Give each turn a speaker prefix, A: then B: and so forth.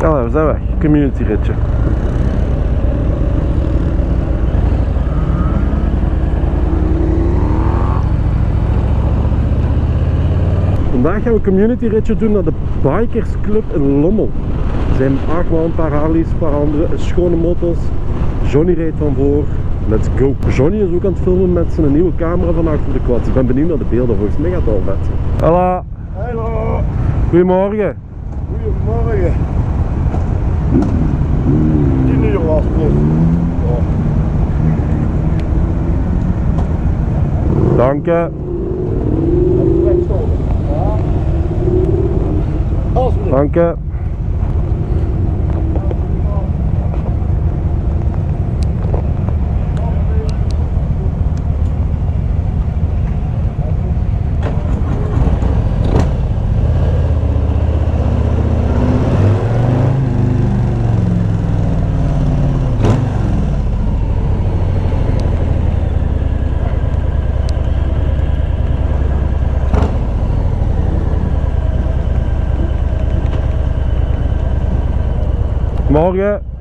A: Ja, we zijn weg. Community ritje. Vandaag gaan we een community ritje doen naar de Bikers Club in Lommel. Er zijn allemaal een paar Harleys, een paar andere schone motos. Johnny rijdt van voor. Let's go. Johnny is ook aan het filmen met zijn nieuwe camera van achter de quad. Ik ben benieuwd naar de beelden, volgens mij gaat het wel vet. Hallo.
B: Hallo.
A: Goedemorgen.
B: Goedemorgen. 10 uur was het.
A: Dank je. Dank je. Morgen.